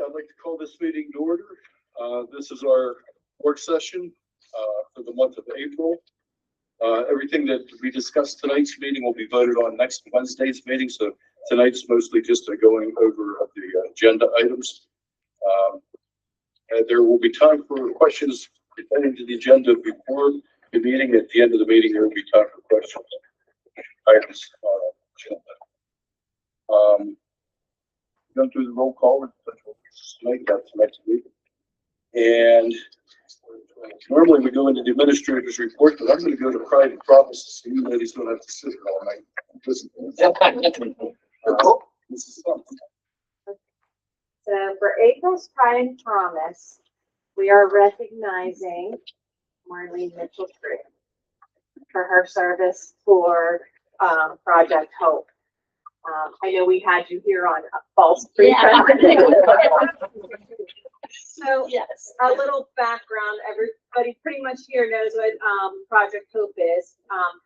I'd like to call this meeting to order. This is our work session for the month of April. Everything that we discussed tonight's meeting will be voted on next Wednesday's meeting. So tonight's mostly just a going over of the agenda items. And there will be time for questions pertaining to the agenda before the meeting. At the end of the meeting, there will be time for questions. Items agenda. Go through the roll call tonight. That's next week. And normally we go into the administrator's report, but I'm going to go to private promises so you ladies don't have to sit here all night. Listen. This is fun. So for April's Pride and Promise, we are recognizing Marlene Mitchell-True for her service for Project Hope. I know we had you here on a false pretense. So yes, a little background. Everybody pretty much here knows what Project Hope is,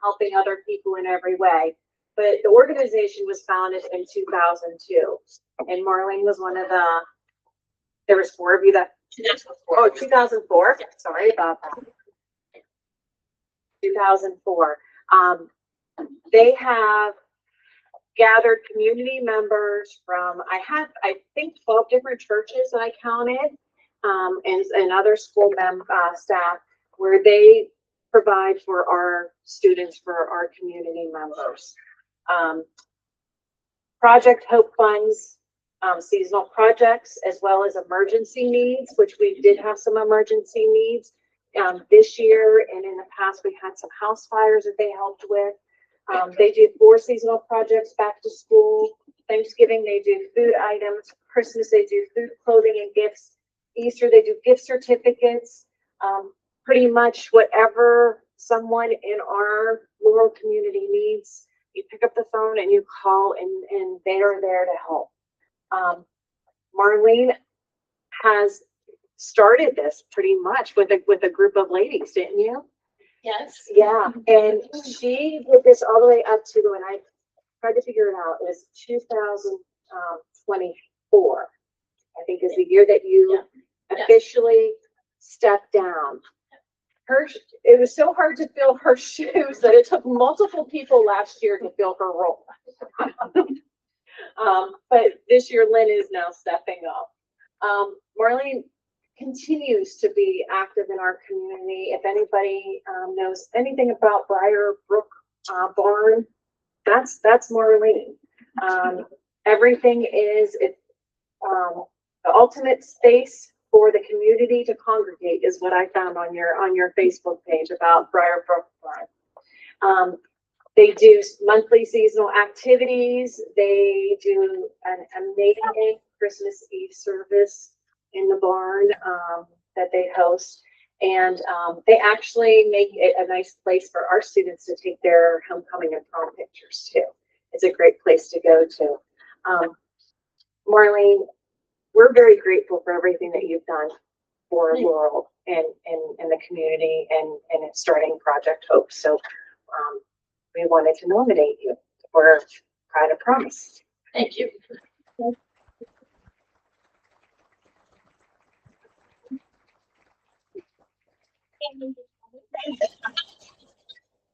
helping other people in every way. But the organization was founded in 2002, and Marlene was one of the. There was 4 of you that. 2004. Oh, 2004. Yeah. Sorry about that. 2004. They have gathered community members from, I think 12 different churches that I counted, and other school staff, where they provide for our students, for our community members. Project Hope funds seasonal projects as well as emergency needs, which we did have some emergency needs this year, and in the past we had some house fires that they helped with. They do 4 seasonal projects: back to school, Thanksgiving they do food items, Christmas they do food, clothing, and gifts, Easter they do gift certificates. Pretty much whatever someone in our rural community needs, you pick up the phone and you call, and they are there to help. Marlene has started this pretty much with a group of ladies, didn't you? Yes. Yeah, and she did this all the way up to, when I tried to figure it out, it was 2024, I think is the year that you officially stepped down. It was so hard to fill her shoes that it took multiple people last year to fill her role. But this year, Lynn is now stepping up. Marlene continues to be active in our community. If anybody knows anything about Briar Brook Barn, that's Marlene. Everything is the ultimate space for the community to congregate, is what I found on your Facebook page about Briar Brook Barn. They do monthly seasonal activities. They do an amazing Christmas Eve service in the barn that they host, and they actually make it a nice place for our students to take their homecoming and prom pictures too. It's a great place to go to. Marlene, we're very grateful for everything that you've done for Laurel and the community and starting Project Hope. So we wanted to nominate you for Pride and Promise. Thank you.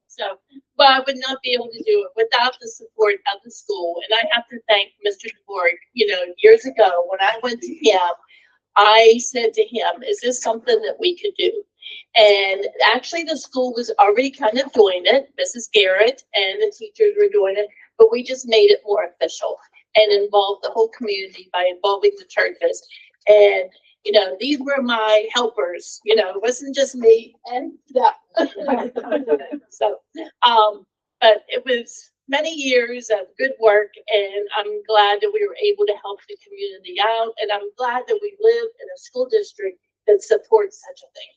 So, but I would not be able to do it without the support of the school. And I have to thank Mr. DeBorg. You know, years ago when I went to him, I said to him, is this something that we could do? And actually the school was already kind of doing it. Mrs. Garrett and the teachers were doing it, but we just made it more official and involved the whole community by involving the churches. And you know, these were my helpers, you know, it wasn't just me and that. So, but it was many years of good work, and I'm glad that we were able to help the community out. And I'm glad that we live in a school district that supports such a thing.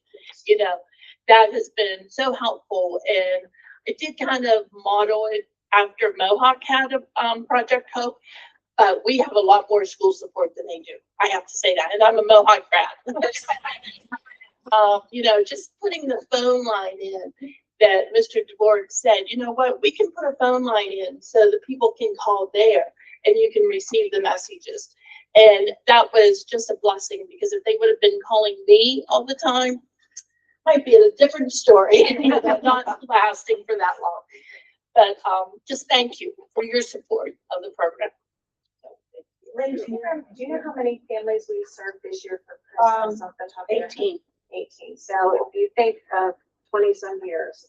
You know, that has been so helpful. And it did kind of model it after Mohawk had a Project Hope. We have a lot more school support than they do. I have to say that, and I'm a Mohawk grad. You know, just putting the phone line in that Mr. DeBorg said, you know what, we can put a phone line in so that people can call there. and you can receive the messages. And that was just a blessing, because if they would have been calling me all the time, might be a different story, not lasting for that long. But just thank you for your support of the program. Lynn, do you know how many families we served this year for Christmas off the top of your head? 18. 18. So if you think of 20-some years,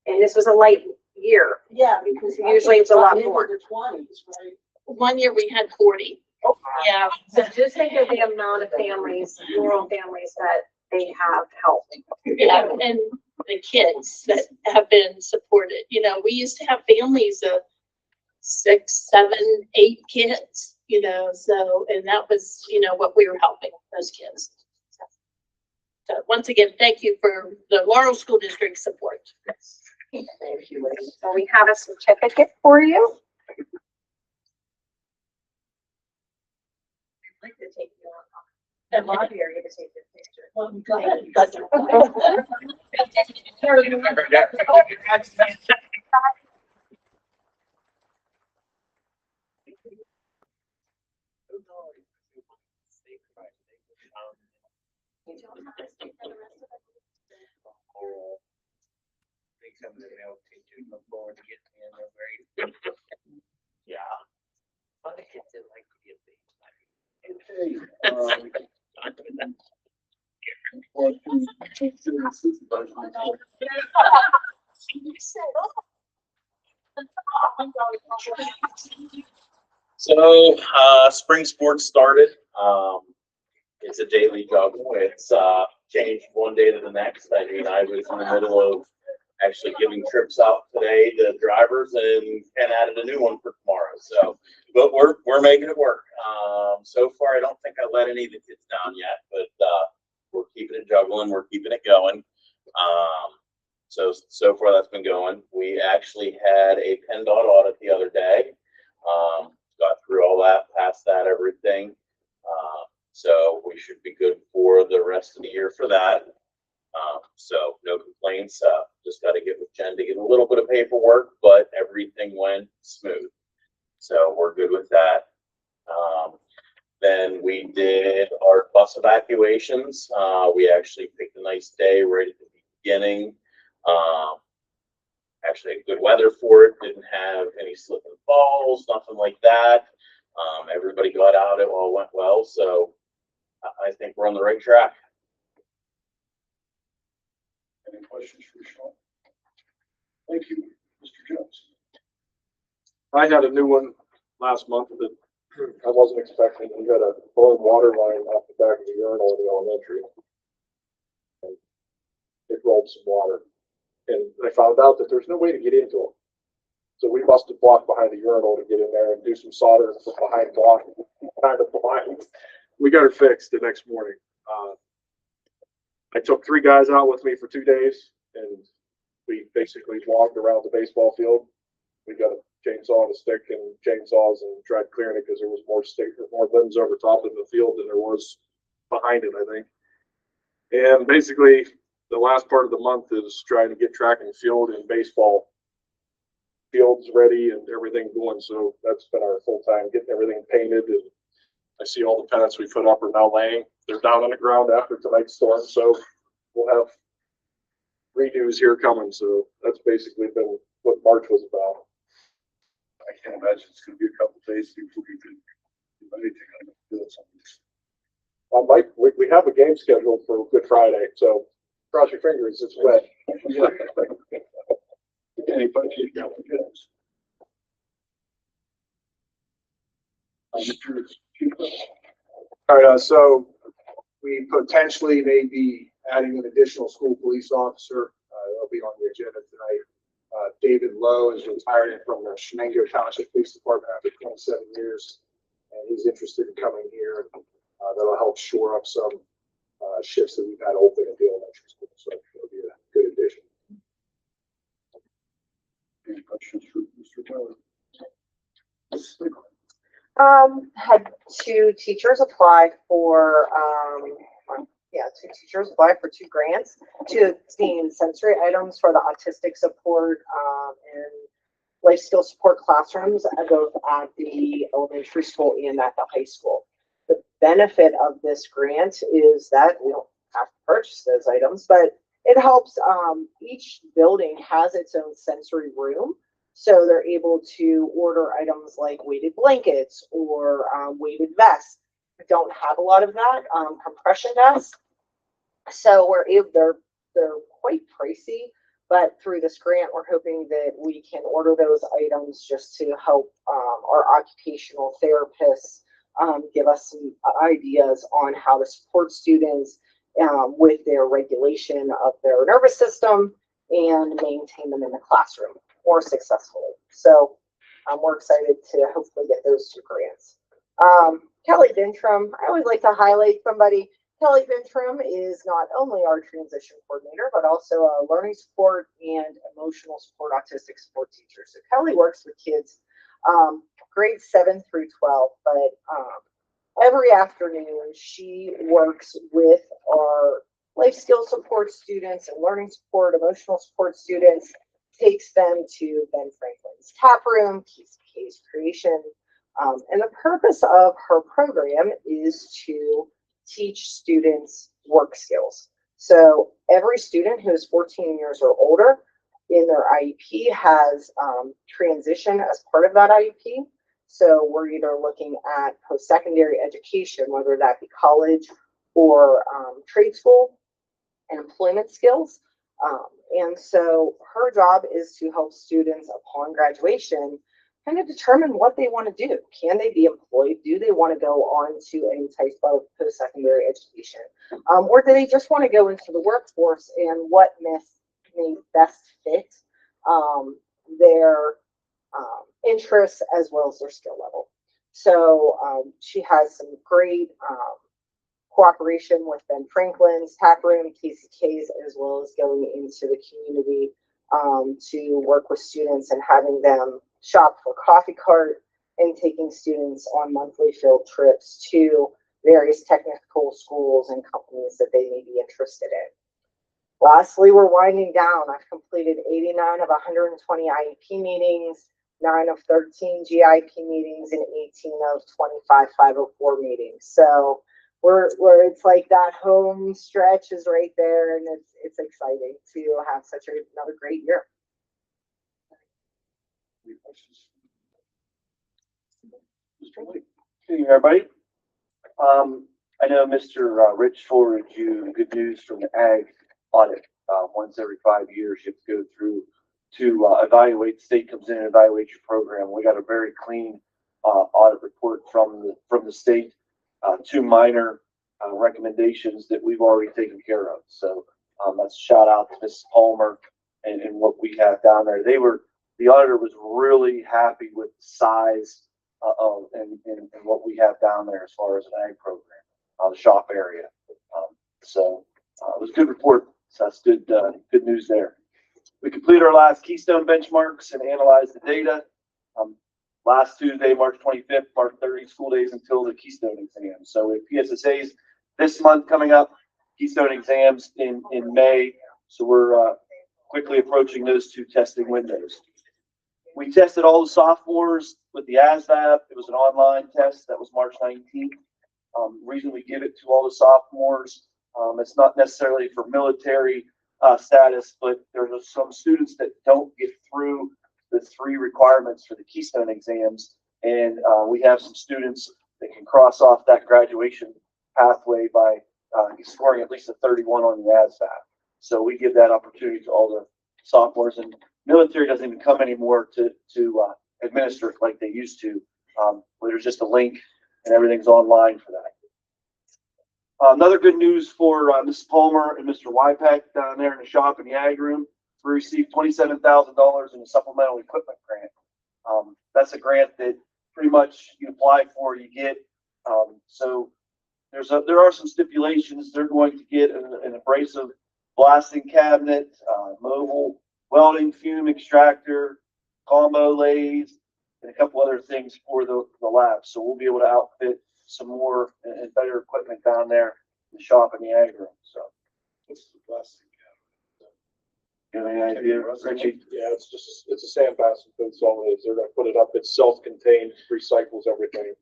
and this was a light year. Yeah, because Usually it's a lot more. The 20s, right? One year we had 40. Oh, Yeah. So just think of the amount of families, rural families that they have helped. Yeah, and the kids that have been supported. You know, we used to have families of 6, 7, 8 kids, you know, so, and that was, you know, what we were helping those kids. So once again, thank you for the Laurel School District support. Thank you, lady. So we have a certificate for you. I'd like to take you on the lobby area to take this picture. Well, go ahead. Yeah. Other kids that like to be a big. So, spring sports started. It's a daily juggle. It's changed one day to the next. I mean, I was in the middle of actually giving trips out today to drivers, and added a new one for tomorrow. So, but we're making it work. So far, I don't think I let any of the kids down yet, but we're keeping it juggling. We're keeping it going. So far that's been going. We actually had a PennDOT audit the other day. Got through all that, passed that, everything. So we should be good for the rest of the year for that. So no complaints. Just got to get with Jen to get a little bit of paperwork, but everything went smooth. So we're good with that. Then we did our bus evacuations. We actually picked a nice day right at the beginning. Actually had good weather for it. Didn't have any slip and falls, nothing like that. Everybody got out. It all went well. So I think we're on the right track. Any questions for Sean? Thank you, Mr. Jones. I had a new one last month that I wasn't expecting. We got a blown water line off the back of the urinal in the elementary. And it rolled some water. And I found out that there's no way to get into them. So we busted block behind the urinal to get in there and do some solder and put behind block, kind of behind. We got it fixed the next morning. I took 3 guys out with me for 2 days, and we basically walked around the baseball field. We got a chainsaw and a stick and chainsaws and tried clearing it because there was more limbs over top of the field than there was behind it, I think. And basically, the last part of the month is trying to get track and field and baseball fields ready and everything going. So that's been our full time, getting everything painted. And I see all the pennants we put up are now laying. They're down on the ground after tonight's storm. So we'll have redos here coming. So that's basically been what March was about. I can't imagine it's gonna be a couple days before you can do anything on the field. We have a game scheduled for Good Friday. So cross your fingers, it's wet. Anybody got one? All right, so we potentially may be adding an additional school police officer. That'll be on the agenda tonight. David Lowe is retiring from the Shenango Township Police Department after 27 years, and he's interested in coming here. That'll help shore up some shifts that we've had open at the elementary school, so it'll be a good addition. Any questions for Mr. Tyler? Had 2 teachers apply for, 2 teachers apply for 2 grants to obtain sensory items for the autistic support, and life skill support classrooms both at the elementary school and at the high school. The benefit of this grant is that we don't have to purchase those items, but it helps, each building has its own sensory room. So they're able to order items like weighted blankets or weighted vests. We don't have a lot of that, compression vests. So they're quite pricey, but through this grant, we're hoping that we can order those items just to help our occupational therapists give us some ideas on how to support students with their regulation of their nervous system and maintain them in the classroom more successfully. So we're excited to hopefully get those two grants. Kelly Vintram, I always like to highlight somebody. Kelly Vintram is not only our transition coordinator, but also a learning support and emotional support autistic support teacher. So Kelly works with kids grades 7 through 12, but every afternoon she works with our life skill support students and learning support, emotional support students, takes them to Ben Franklin's Tap Room, Casey Creation. And the purpose of her program is to teach students work skills. So every student who is 14 years or older in their IEP has transition as part of that IEP. So we're either looking at post-secondary education, whether that be college or trade school and employment skills. And so her job is to help students upon graduation kind of determine what they want to do. Can they be employed? Do they want to go on to any type of post-secondary education? Or do they just want to go into the workforce, and what may best fit their interests as well as their skill level? So she has some great cooperation with Ben Franklin's Tap Room, KCK's, as well as going into the community to work with students and having them shop for Coffee Cart and taking students on monthly field trips to various technical schools and companies that they may be interested in. Lastly, we're winding down. I've completed 89 of 120 IEP meetings, 9 of 13 GIP meetings, and 18 of 25 504 meetings. So we're it's like that home stretch is right there, and it's exciting to have such another great year. Any questions? Good evening, everybody. I know Mr. Rich forwarded you good news from the ag audit. Once every 5 years, you have to go through to evaluate. The state comes in and evaluates your program. We got a very clean audit report from the state. 2 minor recommendations that we've already taken care of. So that's a shout out to Mrs. Palmer and what we have down there. The auditor was really happy with the size and what we have down there as far as an ag program, the shop area. So it was a good report. So that's good news there. We completed our last Keystone benchmarks and analyzed the data. Last Tuesday, March 25th, marked 30 school days until the Keystone exam. So we have PSSAs this month coming up, Keystone exams in May. So we're quickly approaching those 2 testing windows. We tested all the sophomores with the ASVAB. It was an online test. That was March 19th. Reason we give it to all the sophomores, it's not necessarily for military status, but there's some students that don't get through the 3 requirements for the Keystone exams. And we have some students that can cross off that graduation pathway by scoring at least a 31 on the ASVAB. So we give that opportunity to all the sophomores, and military doesn't even come anymore to administer it like they used to. Where there's just a link and everything's online for that. Another good news for Mrs. Palmer and Mr. Wypeck down there in the shop in the ag room. We received $27,000 in a supplemental equipment grant. That's a grant that pretty much you apply for, you get. So there are some stipulations. They're going to get an abrasive blasting cabinet, mobile welding fume extractor, combo lathe, and a couple other things for the lab. So we'll be able to outfit some more and better equipment down there in the shop in the ag room. So What's the blasting You have any idea, Richie? Yeah, it's just, it's a sandblasting, that's all it is. They're gonna put it up, it's self-contained, recycles everything.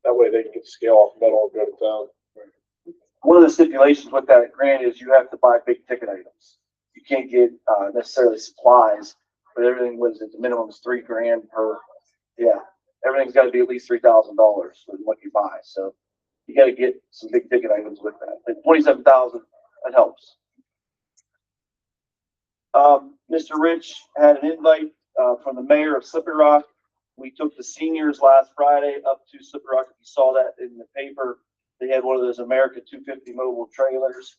That way they can get scale off metal and go to town. One of the stipulations with that grant is you have to buy big ticket items. You can't get necessarily supplies, but everything was at the minimum is $3,000 per. Yeah, everything's got to be at least $3,000 with what you buy. So you got to get some big ticket items with that. At 27,000, that helps. Mr. Rich had an invite from the mayor of Slippery Rock. We took the seniors last Friday up to Slippery Rock. If you saw that in the paper, they had one of those America 250 mobile trailers.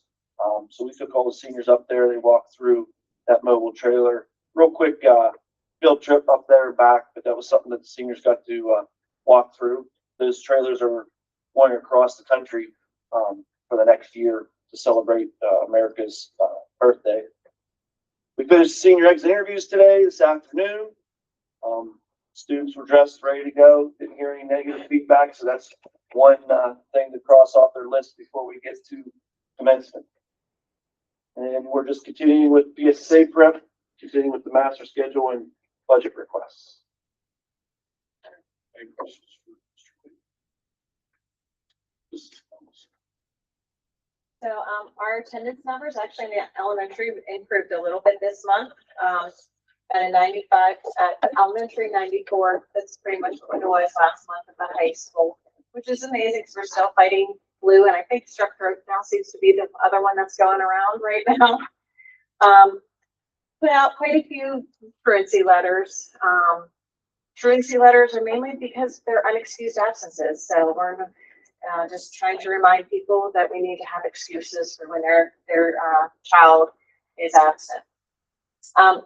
So we took all the seniors up there. They walked through that mobile trailer. Real quick field trip up there and back, but that was something that the seniors got to walk through. Those trailers are going across the country for the next year to celebrate America's birthday. We finished senior exit interviews today, this afternoon. Students were dressed, ready to go. Didn't hear any negative feedback, so that's one thing to cross off their list before we get to commencement. And we're just continuing with PSSA prep, continuing with the master schedule and budget requests. Any questions for Mr. Lee? Mrs. Thomas? So, our attendance numbers actually in the elementary improved a little bit this month. At a 95, at elementary 94, that's pretty much what it was last month at the high school, which is amazing because we're still fighting flu, and I think strep throat now seems to be the other one that's going around right now. Put out quite a few truancy letters. Truancy letters are mainly because they're unexcused absences, so we're just trying to remind people that we need to have excuses for when their child is absent.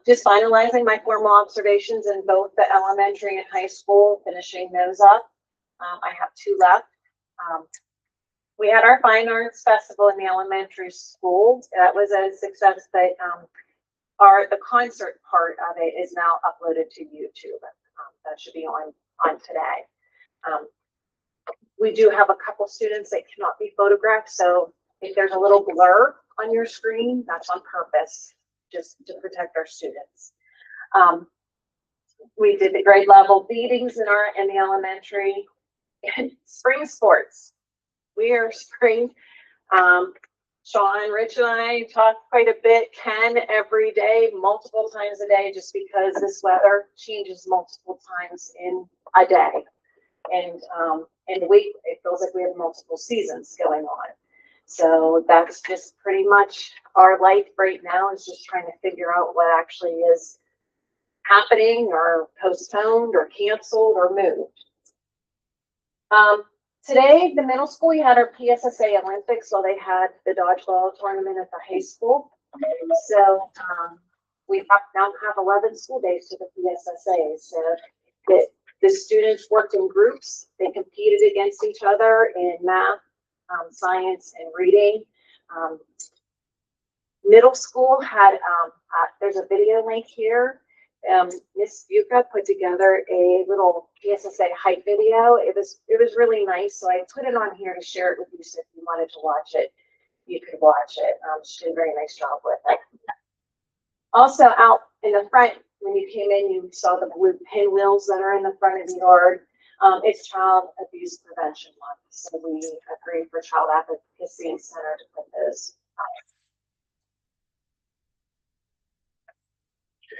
Just finalizing my formal observations in both the elementary and high school, finishing those up. I have 2 left. We had our Fine Arts Festival in the elementary school. That was a success, but the concert part of it is now uploaded to YouTube. That should be on today. We do have a couple students that cannot be photographed, so if there's a little blur on your screen, that's on purpose, just to protect our students. We did the grade level meetings in the elementary. Spring sports. We are spring. Sean, Rich, and I talk quite a bit. Ken every day, multiple times a day, just because this weather changes multiple times in a day. And in a week, it feels like we have multiple seasons going on. So that's just pretty much our life right now, is just trying to figure out what actually is happening or postponed or canceled or moved. Today, the middle school, we had our PSSA Olympics, so they had the dodgeball tournament at the high school. So we now have 11 school days to the PSSA. So the students worked in groups. They competed against each other in math, science, and reading. Middle school had, there's a video link here. Miss Buca put together a little PSSA hype video. It was really nice, so I put it on here to share it with you. So if you wanted to watch it, you could watch it. She did a very nice job with it. Also, out in the front, when you came in, you saw the blue pinwheels that are in the front of the yard. It's Child Abuse Prevention Month, so we agreed for Child Advocacy Center to put those out.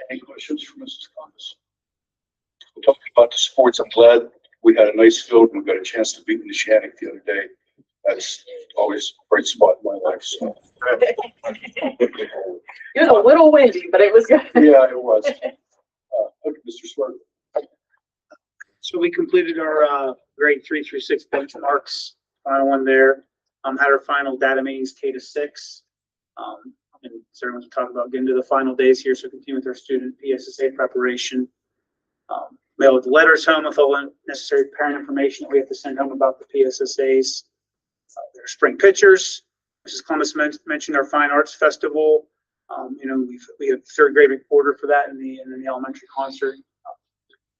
Any questions for Mrs. Thomas? We're talking about the sports. I'm glad we had a nice field and we got a chance to beat Neshannock the other day. That's always a bright spot in my life. So. It was a little windy, but it was good. Yeah, it was. Okay, Mr. Swerve. So we completed our grade 3 through 6 benchmarks. Final one there. Had our final data meetings K to 6. And certainly we'll talk about getting to the final days here. So continue with our student PSSA preparation. Mailed letters home with all the necessary parent information that we have to send home about the PSSAs. Their spring pictures. Mrs. Columbus mentioned our Fine Arts Festival. We have 3rd grade reporter for that in the elementary concert.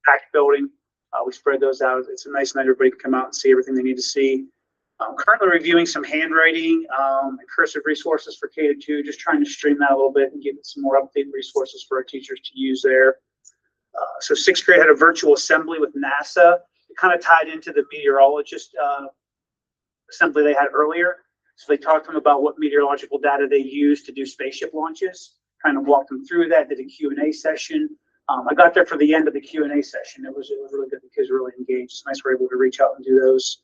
Packed building. We spread those out. It's a nice night. Everybody can come out and see everything they need to see. I'm currently reviewing some handwriting, and cursive resources for K-2, just trying to stream that a little bit and give it some more updated resources for our teachers to use there. So sixth grade had a virtual assembly with NASA. It kind of tied into the meteorologist assembly they had earlier. So they talked to them about what meteorological data they use to do spaceship launches, kind of walked them through that, did a Q&A session. I got there for the end of the Q&A session. It was really good. The kids were really engaged. It's nice we're able to reach out and do those.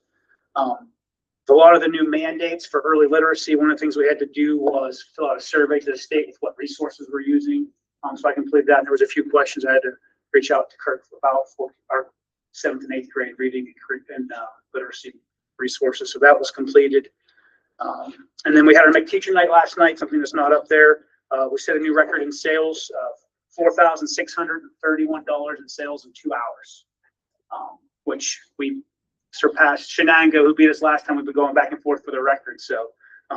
A lot of the new mandates for early literacy, one of the things we had to do was fill out a survey to the state with what resources we're using. So I completed that. And there was a few questions I had to reach out to Kirk about for our 7th and 8th grade reading and literacy resources. So that was completed. And then we had our McTeacher night last night, something that's not up there. We set a new record in sales, $4,631 in sales in 2 hours, which we surpassed Shenango, who beat us last time. We've been going back and forth for the record. So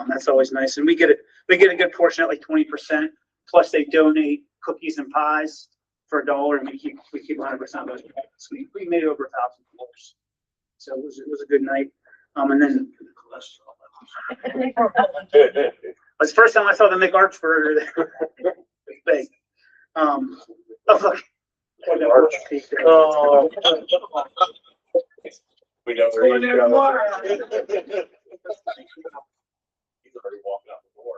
that's always nice. And we get a good portion at like 20%. Plus they donate cookies and pies for $1, and we keep 100% of those. So we made over $1,000. So it was a good night. And then it's the first time I saw the McArch burger there. It's big. Look. Oh. We know where he's going. He's already walking out the door.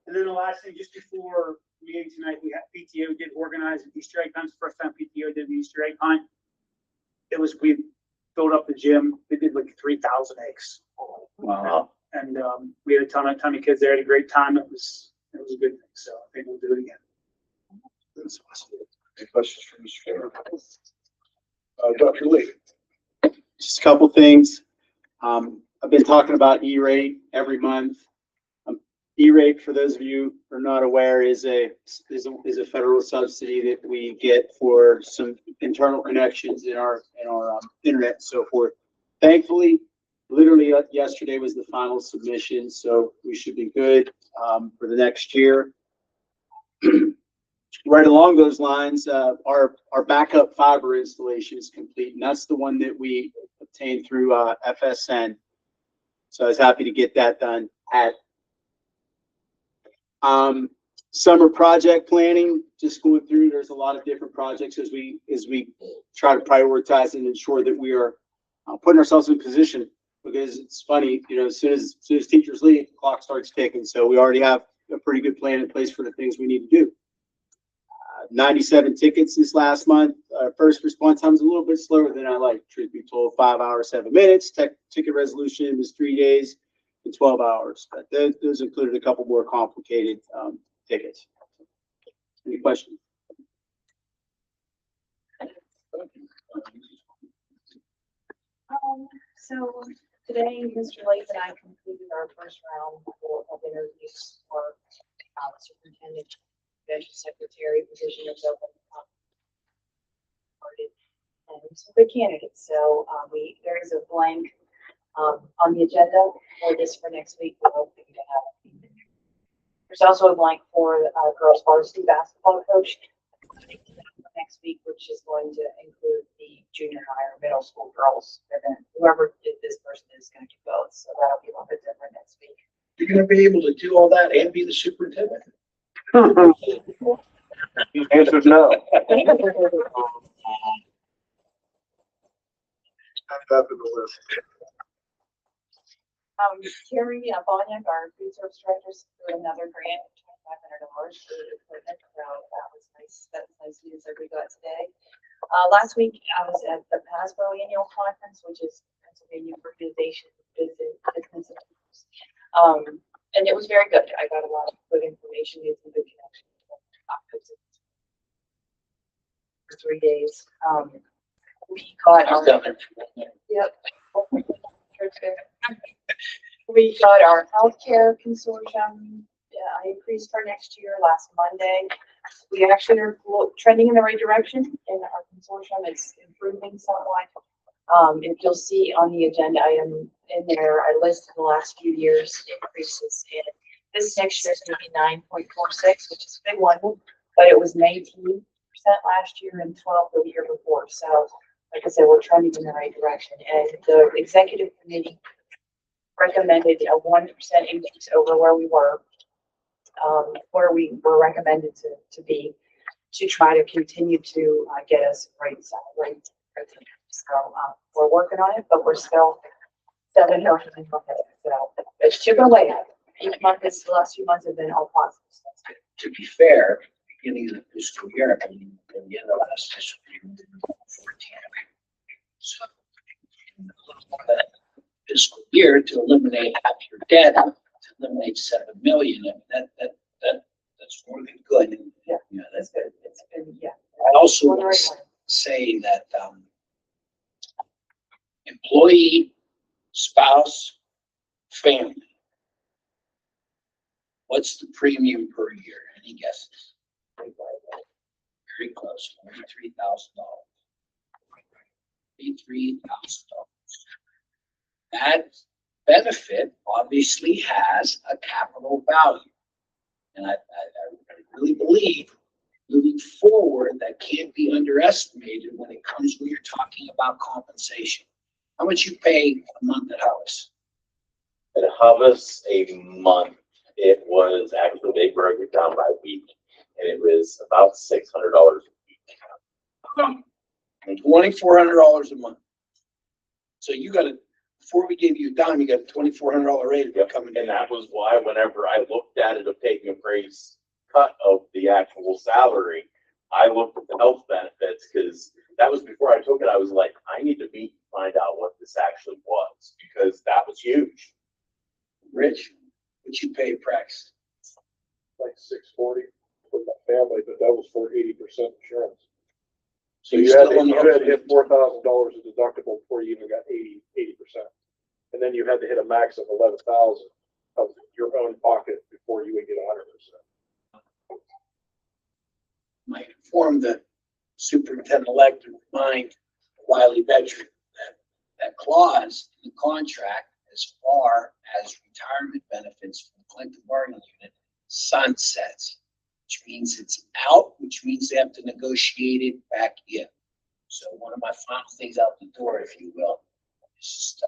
And then the last thing, just before meeting tonight, we had PTO did organize an Easter egg hunt. It's the first time PTO did an Easter egg hunt. We filled up the gym. They did like 3,000 eggs. Wow. And we had a ton of kids there. Had a great time. It was a good thing. So I think we'll do it again. That's awesome. Any questions for Mr. Taylor? Dr. Lee? Just a couple things. I've been talking about E-rate every month. E-rate, for those of you who are not aware, is a federal subsidy that we get for some internal connections in our internet and so forth. Thankfully, literally yesterday was the final submission, so we should be good for the next year. Right along those lines, our backup fiber installation is complete, and that's the one that we obtained through FSN. So I was happy to get that done. Summer project planning, just going through. There's a lot of different projects as we try to prioritize and ensure that we are putting ourselves in position. Because it's funny, as soon as teachers leave, the clock starts ticking. So we already have a pretty good plan in place for the things we need to do. 97 tickets this last month. First response time is a little bit slower than I like. Truth be told, 5 hours, 7 minutes. Ticket resolution was 3 days and 12 hours. But those included a couple more complicated tickets. Any questions? So today, Mr. Lake and I completed our first round of interviews for superintendent, secretary position of open. And some good candidates. So there is a blank on the agenda for next week. We're hoping to have. There's also a blank for girls varsity basketball coach next week, which is going to include the junior high or middle school girls. And then whoever this person is going to do both. So that'll be a little bit different next week. You're going to be able to do all that and be the superintendent? The answer is no. That's in the list. Terry Bonyak, our food service director, through another grant, $2,500 for the equipment. So that was nice. That's nice news that we got today. Last week I was at the PASBO annual conference, which is Pennsylvania Organization of Business. And it was very good. I got a lot of good information, made some good connections for 3 days. We got our we got our healthcare consortium increase for next year last Monday. We actually are trending in the right direction in our consortium. It's improving somewhat. If you'll see on the agenda item in there, I listed the last few years increases. And this next year is going to be 9.46, which is a big one, but it was 19% last year and 12% the year before. So like I said, we're trending in the right direction, and the executive committee recommended a 1% increase over where we were, where we were recommended to be, to try to continue to get us right. So we're working on it, but we're still 7 months ahead. So it's chipping away at it. Each month, the last few months have been all positive. So that's good. To be fair, beginning of the fiscal year, I mean, in the end of last fiscal year, we did 14. So, in that fiscal year, to eliminate half your debt, to eliminate 7 million, I mean, that's more than good. Yeah, That's that's good. It's been, yeah. I also We're on the want right to line. say that, employee, spouse, family. What's the premium per year? Any guesses? Very close, $43,000. $83,000. That benefit obviously has a capital value. And I really believe moving forward, that can't be underestimated when you're talking about compensation. How much you pay a month at Hollis? At Hubus, a month, it was actually, they broke it down by week, and it was about $600 a week. $2,400 a month. So you got before we gave you a dime, you got a $2,400 rate coming in. And that was why whenever I looked at it of taking a raise cut of the actual salary, I looked at the health benefits, because that was before I took it. I was like, I need to find out what this actually was, because that was huge. Rich, what you pay Prex? Like 640 for my family, but that was for 80% insurance. So you're you had still on the to hit $4,000 of deductible before you even got 80%. And then you had to hit a max of 11,000 of your own pocket before you would get 100%. Might inform the superintendent-elect to remind the Wiley veteran that clause in the contract, as far as retirement benefits from the collective bargaining unit, sunsets, which means it's out, which means they have to negotiate it back in. So one of my final things out the door, if you will, is just,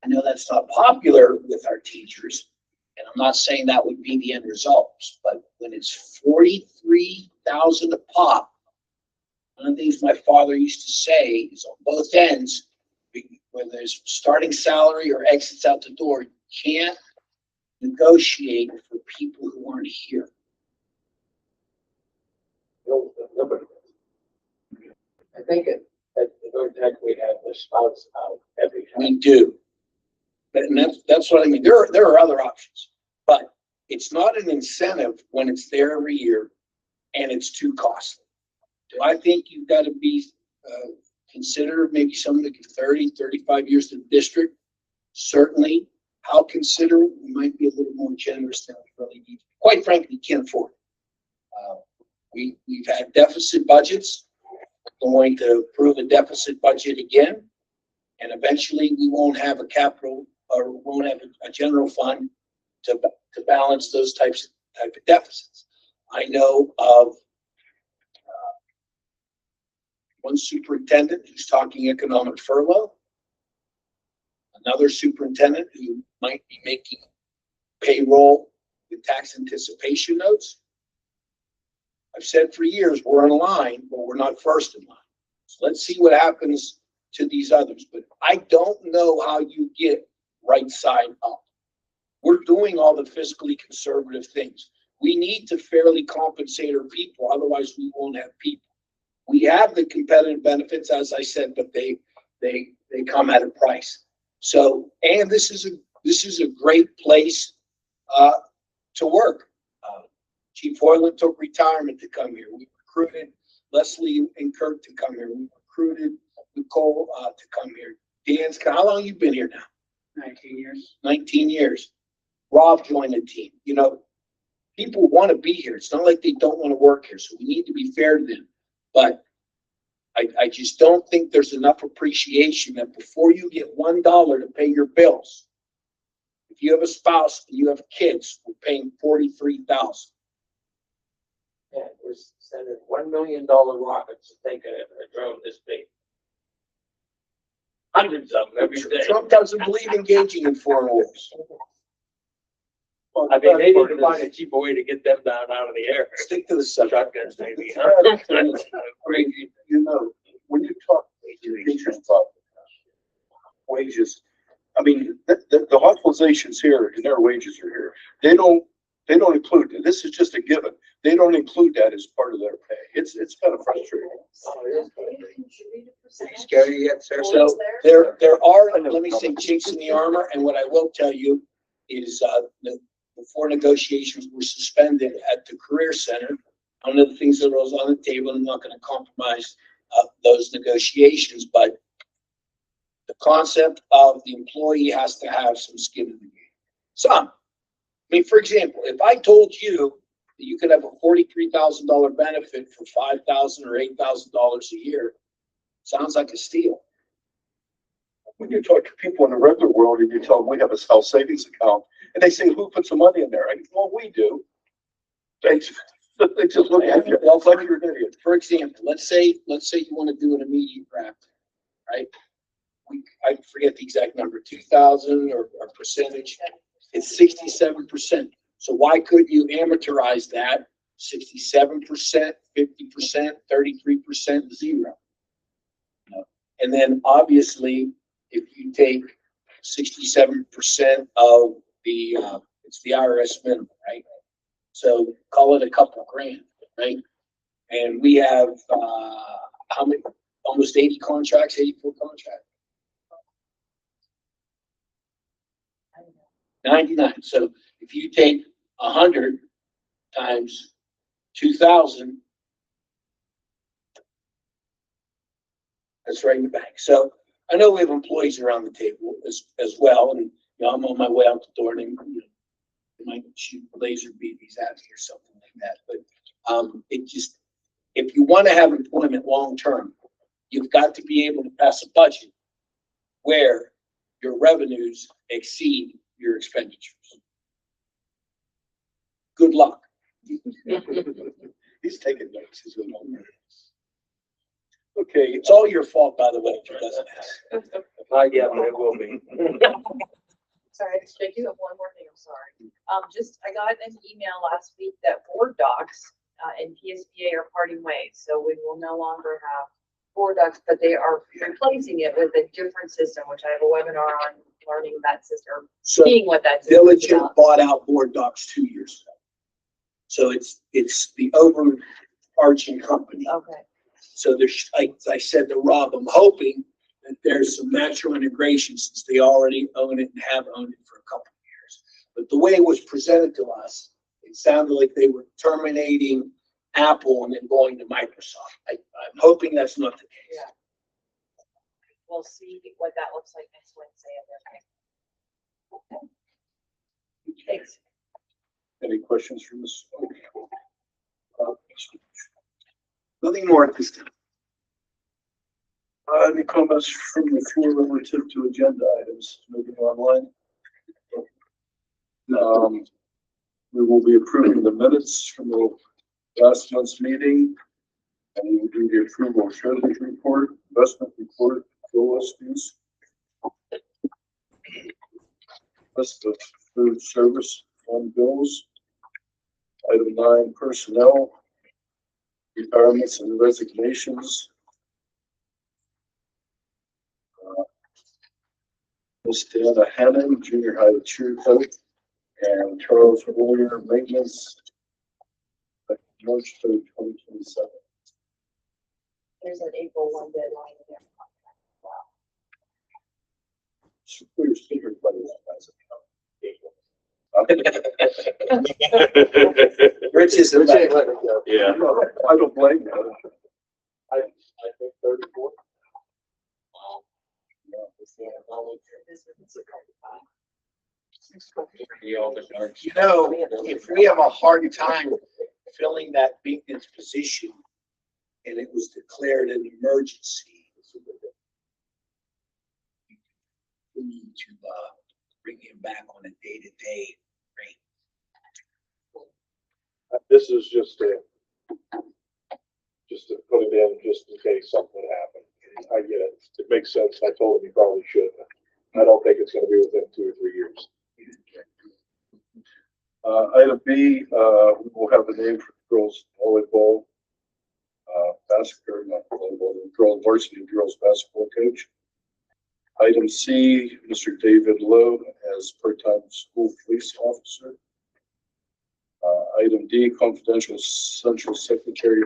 I know that's not popular with our teachers, and I'm not saying that would be the end results, but when it's 43,000 a pop, one of the things my father used to say is on both ends, when there's starting salary or exits out the door, you can't negotiate for people who aren't here. Nobody. I think at the tech we have the spouse out every time. We do. And that's what I mean. There are other options, but it's not an incentive when it's there every year and it's too costly. Do I think you've got to be consider maybe someone that gives 30, 35 years to the district? Certainly. How considerate? We might be a little more generous than we really need. Quite frankly, can't afford it. We've had deficit budgets. We're going to approve a deficit budget again, and eventually we won't have a capital or won't have a general fund to balance those type of deficits. I know of one superintendent who's talking economic furlough, another superintendent who might be making payroll with tax anticipation notes. I've said for years, we're in line, but we're not first in line. So let's see what happens to these others. But I don't know how you get right side up. We're doing all the fiscally conservative things. We need to fairly compensate our people, otherwise we won't have people. We have the competitive benefits, as I said, but they come at a price. So, and this is a great place to work. Chief Hoyland took retirement to come here. We recruited Leslie and Kurt to come here. We recruited Nicole to come here. Dan's, how long you been here now? 19 years. 19 years. Rob joined the team. You know, people want to be here. It's not like they don't want to work here. So we need to be fair to them. But I just don't think there's enough appreciation that before you get $1 to pay your bills, if you have a spouse and you have kids, we're paying $43,000. Yeah, we're sending $1 million rockets to take a drone this big. hundreds of them every day. Trump doesn't believe engaging in foreign wars. I mean, they need to find a cheaper way to get them down out of the air. Stick to the subject. Shotguns maybe, huh? Crazy, you know, when you talk teachers about wages, I mean, the hospitalizations here and their wages are here. They don't include, this is just a given. They don't include that as part of their pay. It's kind of frustrating. Scary yet, sir. So there are, let me say, chinks in the armor, and what I will tell you is, before negotiations were suspended at the Career Center, one of the things that was on the table, I'm not gonna compromise, those negotiations, but the concept of the employee has to have some skin in the game. Some. I mean, for example, if I told you that you could have a $43,000 benefit for $5,000 or $8,000 a year, sounds like a steal. When you talk to people in the regular world and you tell them we have a health savings account, and they say, who puts the money in there? I go, well, we do. They just look at you, like you're an idiot. For example, let's say you want to do an immediate draft, right? I forget the exact number, 2,000 or percentage. It's 67%. So why couldn't you amortize that 67%, 50%, 33%, zero? And then obviously, if you take 67% of the, it's the IRS minimum, right? So call it a couple grand, right? And we have, how many, almost 80 contracts, 84 contracts. 99. So if you take 100 times 2,000, that's right in the bank. So I know we have employees around the table as well, and you know, I'm on my way out the door, and you know, they might shoot laser BBs at me or something like that. But it just, if you want to have employment long term, you've got to be able to pass a budget where your revenues exceed your expenditures. Good luck. He's taking notes. He's going on. Okay, It's all your fault, by the way, if it doesn't happen. Not yet, but it will be. Sorry, I do have one more thing, I'm sorry. I got an email last week that board docs, and PSBA are parting ways, so we will no longer have board docs, but they are replacing it with a different system, which I have a webinar on learning that system, So seeing what that system is Diligent about. bought out Board Docs 2 years ago. So it's the overarching company. Okay, So there's, like I said to Rob, I'm hoping that there's some natural integration since they already own it and have owned it for a couple of years. But the way it was presented to us, it sounded like they were terminating Apple and then going to Microsoft. I'm hoping that's not the case. yeah. We'll see what that looks like next Wednesday. Thanks. any questions from this? Nothing more at this time. Any comments from the floor relative to agenda items, moving online? We will be approving the minutes from the last month's meeting. And we will do the approval of treasurer's report, investment report, bill listings. List of food service fund bills. Item 9, personnel, retirements and resignations. Miss Deanna Hannon, junior high cheer coach, and Charles Warrior, maintenance. March 3rd, 2027. There's an April 1 deadline in there. Clear secret, but it's Rich is the best. Yeah. I don't blame you. I think 34. You know, if we have a hard time filling that maintenance position and it was declared an emergency, we need to bring him back on a day-to-day rate. This is just to put it in just in case something happened. I get it. It makes sense. I told him he probably should. I don't think it's gonna be within 2 or 3 years. Item B, we will have the name for girls volleyball, basketball, not volleyball, girls varsity girls basketball coach. Item C, Mr. David Lowe as part-time school police officer. Item D, confidential central secretary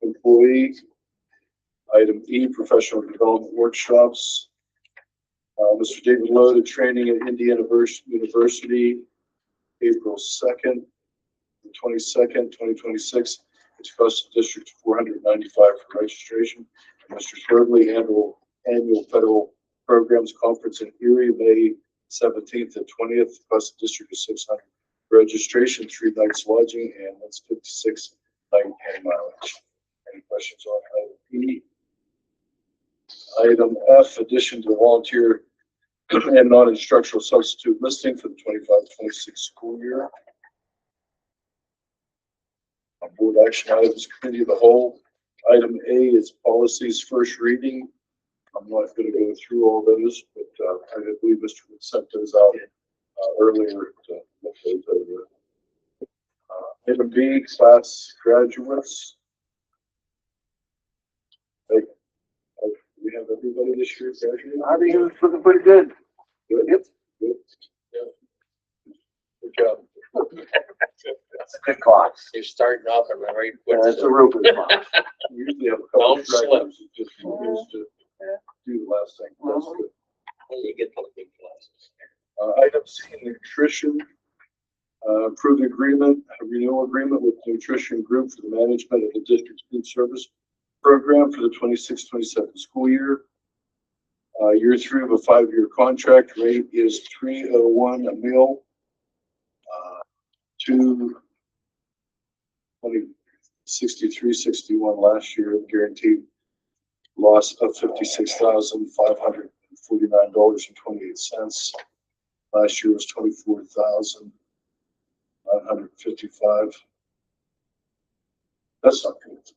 employee. Item E, professional development workshops. Mr. David Lowe to training at Indiana University, April 2nd, the 22nd, 2026. It's cost the district $495 for registration. And Mr. Thirdly, annual federal programs conference in Erie, May 17th and 20th. Cost the district is $600 for registration, 3 nights lodging, and that's 56 night and mileage. Any questions on item E? Item F, addition to the volunteer and non-instructional substitute listing for the 25-26 school year. Board action items, committee of the whole. Item A is policies first reading. I'm not going to go through all those, but I believe Mr. Wood sent those out earlier to look those over. Item B, class graduates. Hey, we have everybody this year graduating? I think it was looking pretty good. Good. Yep. Good. Yeah. Good job. That's a good class. You're starting off at the right Yeah, foot. that's a real good class. We usually have a couple Don't of slip. graduates that just refuse to do the last thing. That's good. When you get to the big classes. Item C, nutrition. Approved agreement, a renewal agreement with Nutrition Group for the management of the district's food service program for the 26-27 school year. Year 3 of a 5-year contract. Rate is $3.01 a meal. To 63.61 last year, guaranteed loss of $56,549.28. Last year was $24,955. That's not good.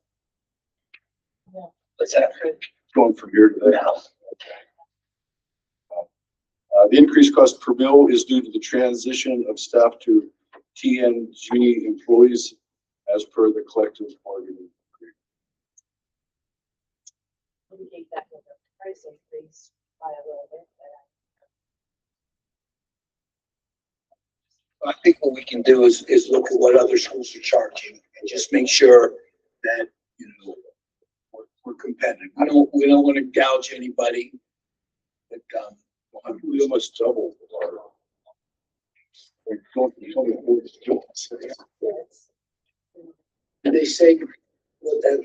What's that? Going from here to there. The increased cost per meal is due to the transition of staff to TNG employees as per the collective bargaining agreement. Indicate that with the price increase by a little bit. I think what we can do is look at what other schools are charging and just make sure that, you know, we're competitive. We don't want to gouge anybody, but, We almost doubled our. Did they say what that? I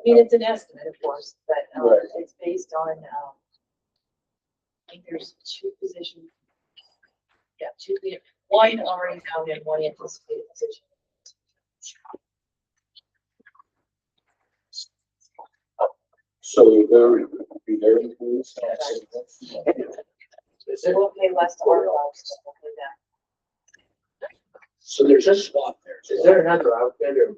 mean, it's an estimate, of course, but, Right. it's based on, I think there's 2 positions. Yeah, 2, one already found and 1 anticipated position. So there would be their employees. So we'll pay less to our folks, so we'll pay them. So there's a swap there. Is there another outfit or?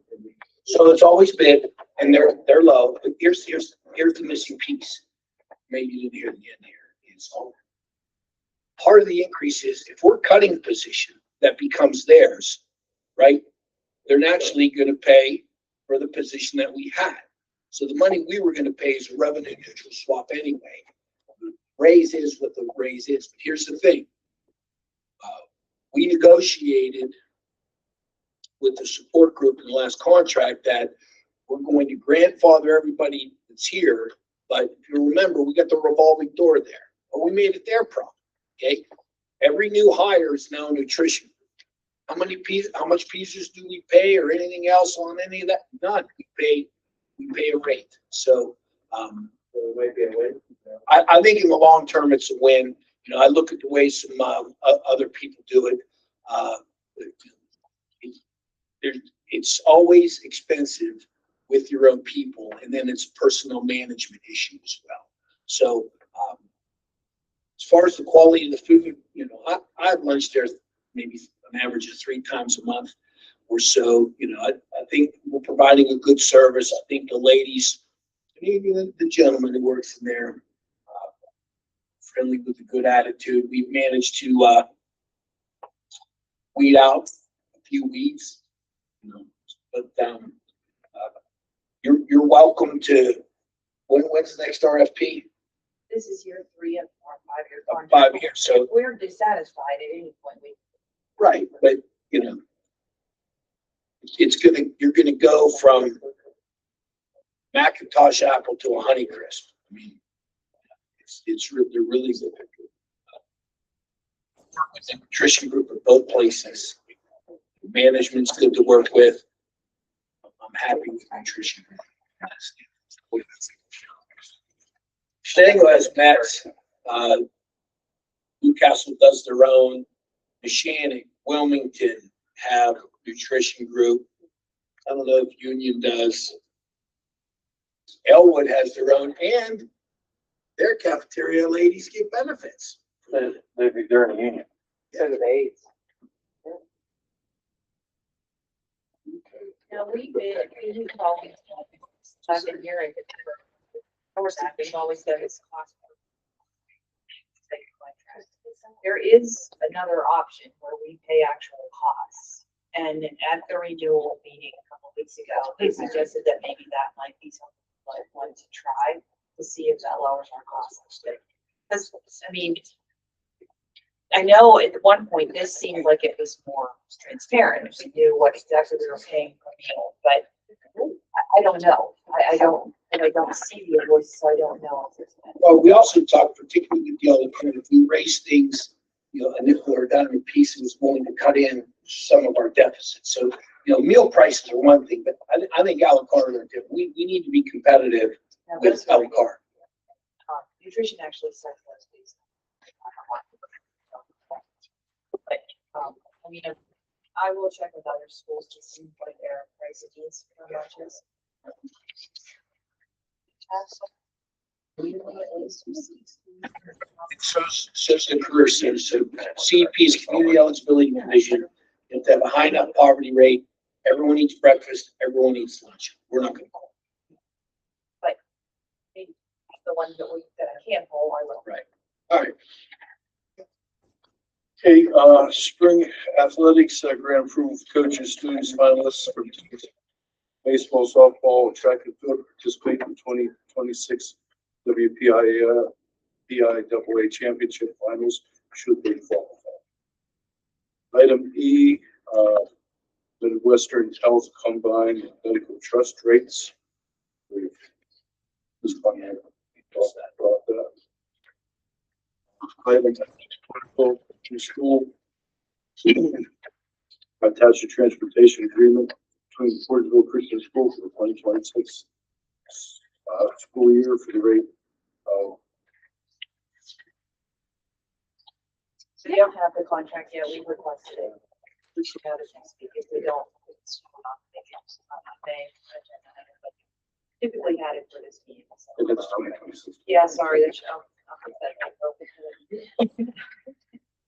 So it's always been, and they're low, but here's the missing piece. Maybe you didn't hear the end here, is part of the increase is if we're cutting a position that becomes theirs, right? They're naturally gonna pay for the position that we had. So the money we were gonna pay is a revenue neutral swap anyway. Raise is what the raise is, but here's the thing. We negotiated with the support group in the last contract that we're going to grandfather everybody that's here, but if you remember, we got the revolving door there, but we made it their problem, okay? Every new hire is now nutrition. How much pieces do we pay or anything else on any of that? None. We pay a rate. So, It might be a win. I think in the long term, it's a win. You know, I look at the way some other people do it. It's always expensive with your own people, and then it's a personnel management issue as well. So, as far as the quality of the food, you know, I have lunch there maybe an average of 3 times a month or so. You know, I think we're providing a good service. I think the ladies and even the gentleman who works in there, friendly with a good attitude. We've managed to, weed out a few weeds, you know, but, you're welcome to, when's the next RFP? This is year 3 of our 5-year Of contract. 5 years, so, If we're dissatisfied at any point, we. right, but, you know, you're gonna go from Macintosh apple to a Honeycrisp. I mean, they're really good. Work with the nutrition group at both places. Management's good to work with. I'm happy with nutrition. Shenango has met, Newcastle does their own. Neshannock, Wilmington have nutrition group. I don't know if Union does. Elwood has their own, and their cafeteria ladies get benefits. They're in a union. So do they. No, we've always, I've been hearing. Of course, we've always done this cost. There is another option where we pay actual costs. And at the renewal meeting a couple weeks ago, they suggested that maybe that might be something like one to try to see if that lowers our costs. Because, I mean, I know at one point this seemed like it was more transparent. We knew what exactly we were paying per meal, but I don't know. I don't see the invoice, so I don't know. Well, we also talked, particularly with the other point, if we raise things, you know, a nickel or a dime a piece, it was willing to cut in some of our deficits. So, you know, meal prices are one thing, but I think a la carte are different. We need to be competitive with a la carte. Nutrition actually sets those fees. But, I mean, I will check with other schools to see what their pricing is for lunches. So's the career center. So CEP's community eligibility division, if they have a high enough poverty rate, everyone eats breakfast, everyone eats lunch. We're not gonna call. The ones that I can't pull, I will. Right. All right. Okay, spring athletics, grant approval of coaches, students, finalists for teams. Baseball, softball, track and field participate in 2026 WPIA PIAA championship finals should they qualify. Item E, Midwestern Health Combined Medical Trust rates. This one here, brought that. Item to school. Attached to transportation agreement between Porterville Christian School for the 2026 school year for the rate of. So they don't have the contract yet, we requested it. We should have it next week, if we don't, it's not May. Typically had it for this meeting. So. And that's 2026. Yeah, sorry, that's,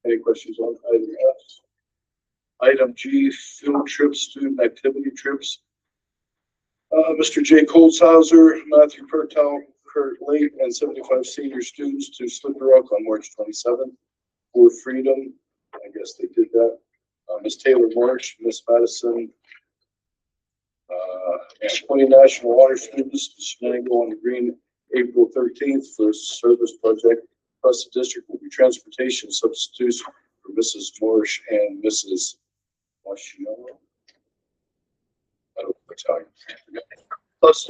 Any questions on item F? Item G, field trips, student activity trips. Mr. Jake Holzhauser, Matthew Pertel, Kurt Lake, and 75 senior students to Slippery Rock on March 27th for Freedom. I guess they did that. Miss Taylor March, Miss Madison, and 20 national honor students to Shenango on the Green April 13th for a service project. Plus, the district will be transportation substitutes for Mrs. Marsh and Mrs. Marshall. I don't know what's how you. Plus,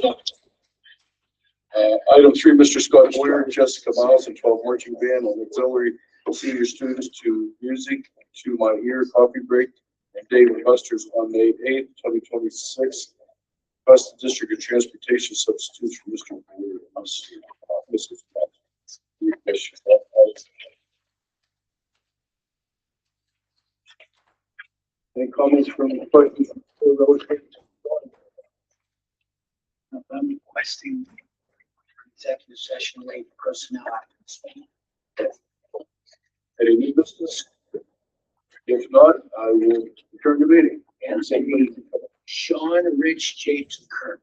item 3, Mr. Scott Boyer, Jessica Miles, and 12 marching band and auxiliary senior students to music to My Ear Coffee Break and Dave and Buster's on May 8th, 2026. Plus, the district of transportation substitutes for Mr. Boyer and Mrs. Any comments from the questions? I'm requesting executive session rate personnel items. Any new business? If not, I will return the meeting. And say, Sean, Rich, James, and Kurt.